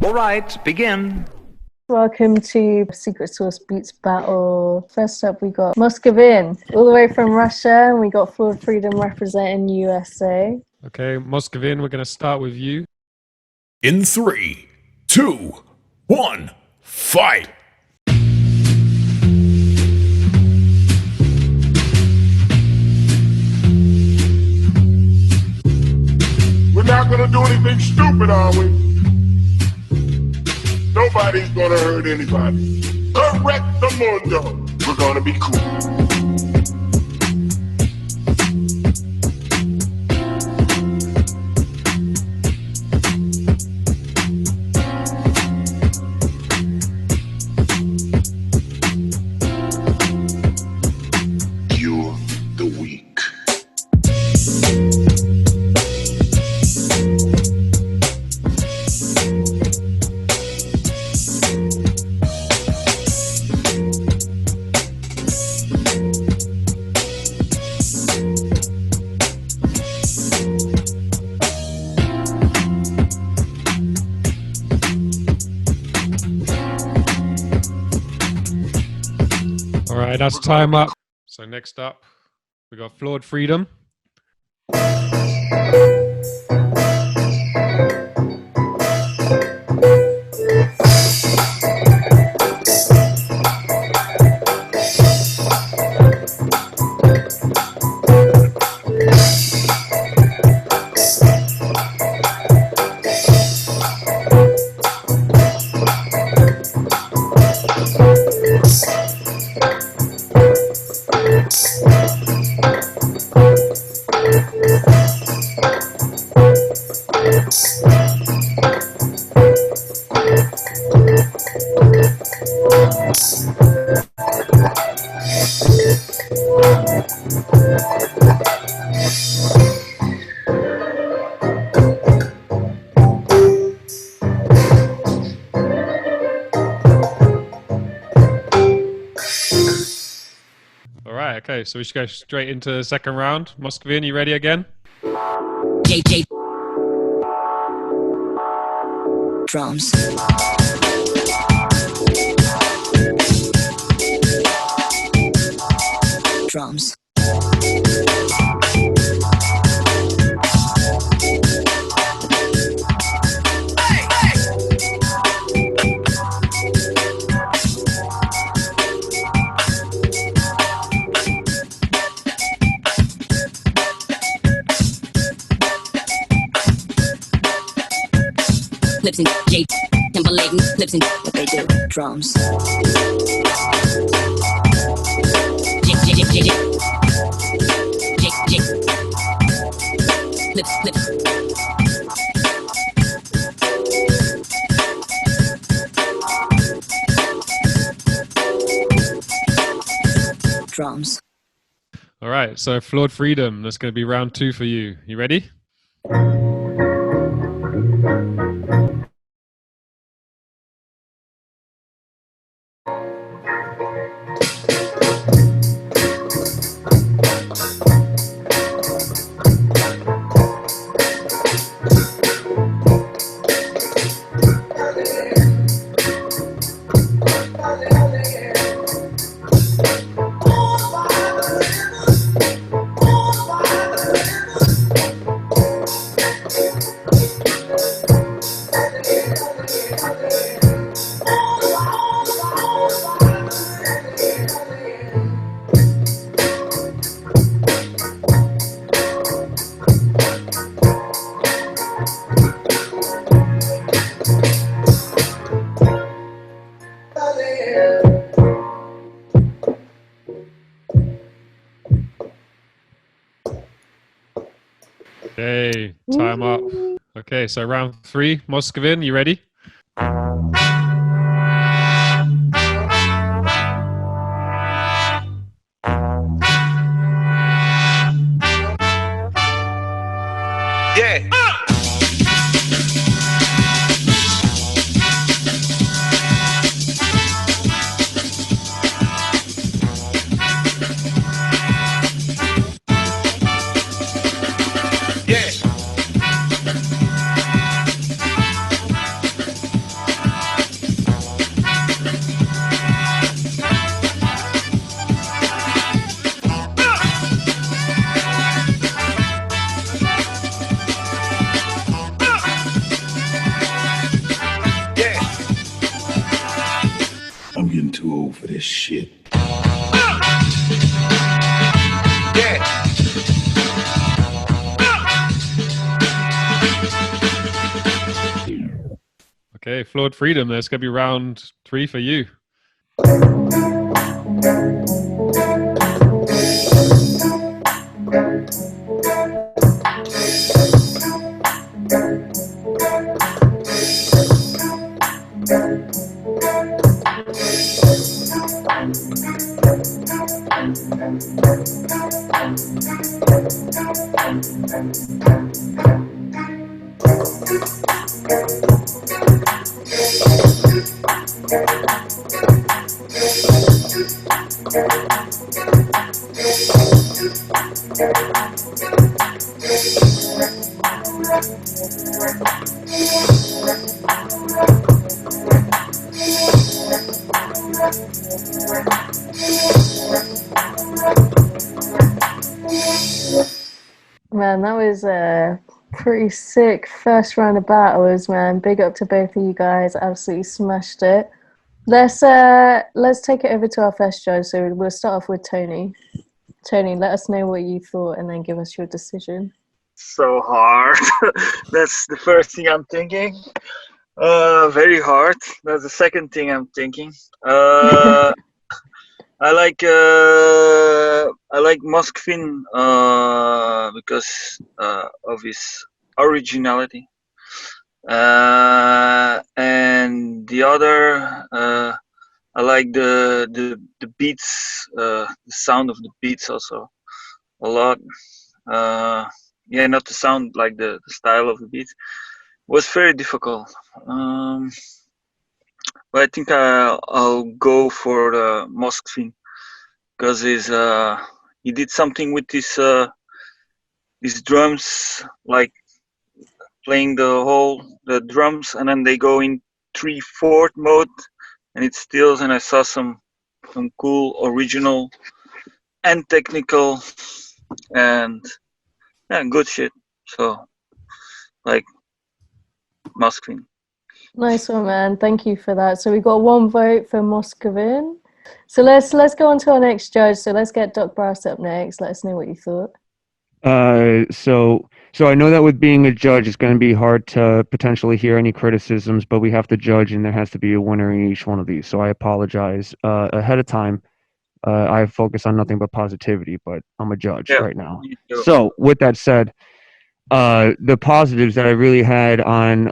All right, begin. Welcome to Secret Sauce Beats Battle. First up, we got MOSKVIN, all the way from Russia, and we got Flawed Freedom representing USA. Okay, MOSKVIN, we're going to start with you. In 3, 2, 1, fight! We're not gonna do anything stupid, are we? Nobody's gonna hurt anybody. Correct the mundo. We're gonna be cool. You're the weak. All right, that's time up. So next up, we got Flawed Freedom. All right, okay, so we should go straight into the second round. MOSKVIN, you ready again? JJ drums. Drums. Lip sync, J, Timberlake, lip sync, what they do, drums. Lip. Drums. All right, so Flawed Freedom, that's going to be round 2 for you. You ready? Okay, time up. Okay, so round 3, MOSKVIN, you ready? Yeah. for this shit. Yeah. Okay, Flawed Freedom. That's going to be round 3 for you. Man, that was a pretty sick first round of battles, man. Big up to both of you guys. Absolutely smashed it. Let's take it over to our first judge. So we'll start off with Tony. Tony, let us know what you thought and then give us your decision. So hard. That's the first thing I'm thinking. Very hard. That's the second thing I'm thinking. I like MOSKVIN because of his originality. And the other, I like the beats, the sound of the beats also a lot. Yeah, not the sound, like the style of the beats. It was very difficult. But I think I'll go for MOSKVIN because he did something with his drums, like playing the drums, and then they go in 3/4 mode, and it stills. And I saw some cool original and technical and good shit. So like MOSKVIN. Nice one, man. Thank you for that. So we got 1 vote for MOSKVIN. So let's go on to our next judge. So let's get DokBrass up next. Let us know what you thought. So I know that with being a judge, it's going to be hard to potentially hear any criticisms, but we have to judge, and there has to be a winner in each one of these. So I apologize ahead of time. I focus on nothing but positivity, but I'm a judge right now. So with that said, the positives that I really had on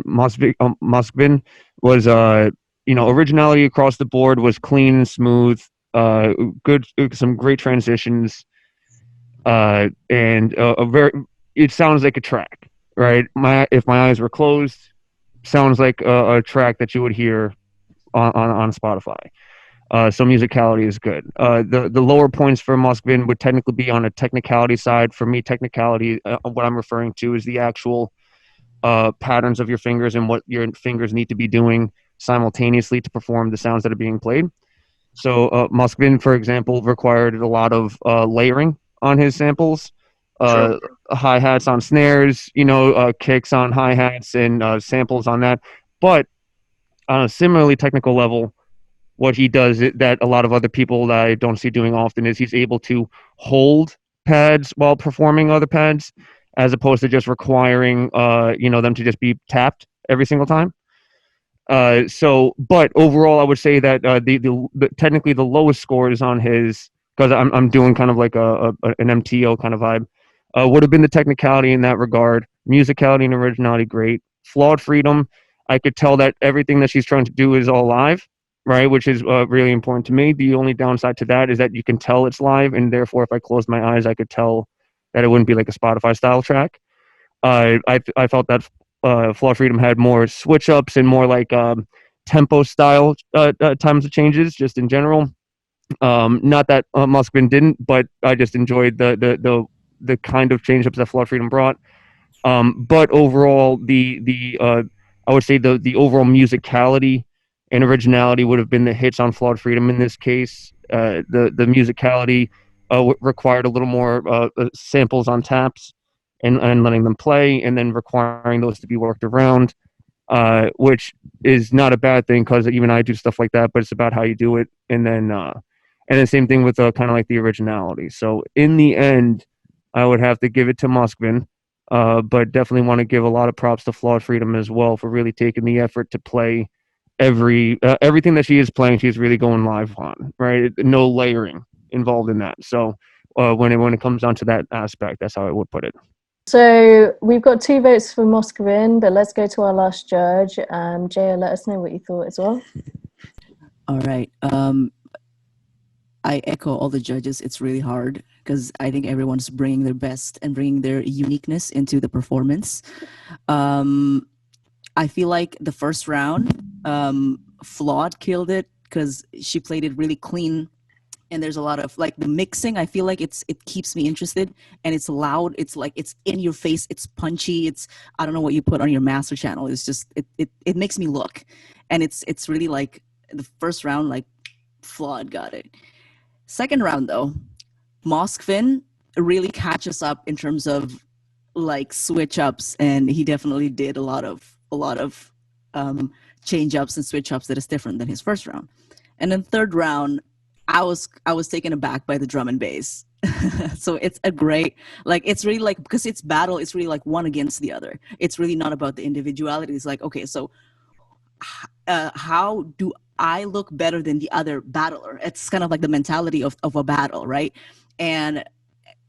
MOSKVIN was originality across the board was clean and smooth, good, some great transitions, and it sounds like a track, right? If my eyes were closed, sounds like a track that you would hear on Spotify. So musicality is good. The lower points for MOSKVIN would technically be on a technicality side. For me, technicality, what I'm referring to is the actual patterns of your fingers and what your fingers need to be doing simultaneously to perform the sounds that are being played. So MOSKVIN, for example, required a lot of layering on his samples, hi-hats on snares, kicks on hi-hats and samples on that. But on a similarly technical level, what he does that a lot of other people that I don't see doing often is he's able to hold pads while performing other pads, as opposed to just requiring them to just be tapped every single time. But overall, I would say that the technically the lowest scores on his, because I'm doing kind of like an MTO kind of vibe, would have been the technicality in that regard. Musicality and originality, great. Flawed Freedom, I could tell that everything that she's trying to do is all live, right? Which is really important to me. The only downside to that is that you can tell it's live, and therefore, if I closed my eyes, I could tell that it wouldn't be like a Spotify style track. I felt that Flawed Freedom had more switch ups and more like tempo style times of changes, just in general. Not that MOSKVIN didn't, but I just enjoyed the kind of change ups that Flawed Freedom brought. But overall, I would say the overall musicality and originality would have been the hits on Flawed Freedom in this case. The musicality required a little more samples on taps and letting them play, and then requiring those to be worked around. which is not a bad thing because even I do stuff like that, but it's about how you do it. And then same thing with kind of like the originality. So in the end, I would have to give it to MOSKVIN, but definitely want to give a lot of props to Flawed Freedom as well for really taking the effort to play everything that she is playing. She's really going live on, right? No layering involved in that. So when it comes down to that aspect, that's how I would put it. So we've got 2 votes for MOSKVIN, but let's go to our last judge. Jeia, let us know what you thought as well. All right. I echo all the judges. It's really hard because I think everyone's bringing their best and bringing their uniqueness into the performance. I feel like the first round, Flawed killed it because she played it really clean. And there's a lot of like the mixing. I feel like it keeps me interested, and it's loud. It's like it's in your face. It's punchy. It's I don't know what you put on your master channel. It's just it makes me look, and it's really like the first round like Flawed got it. Second round though, MOSKVIN really catches up in terms of like switch ups, and he definitely did a lot of change ups and switch ups that is different than his first round. And then third round, I was taken aback by the drum and bass. So it's a great, like, it's really like, because it's battle, it's really like one against the other. It's really not about the individuality. It's like, okay, so how do I look better than the other battler? It's kind of like the mentality of a battle, right? And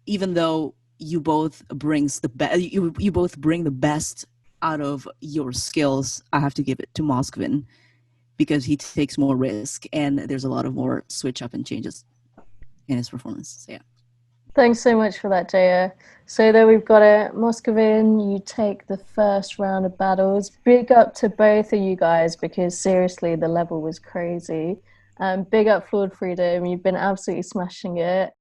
even though you both brings the best, you both bring the best out of your skills, I have to give it to MOSKVIN, because he takes more risk and there's a lot of more switch up and changes in his performance. So, yeah. Thanks so much for that, Jeia. So there we've got it. MOSKVIN, you take the first round of battles. Big up to both of you guys, because seriously, the level was crazy. Big up Flawed Freedom. You've been absolutely smashing it.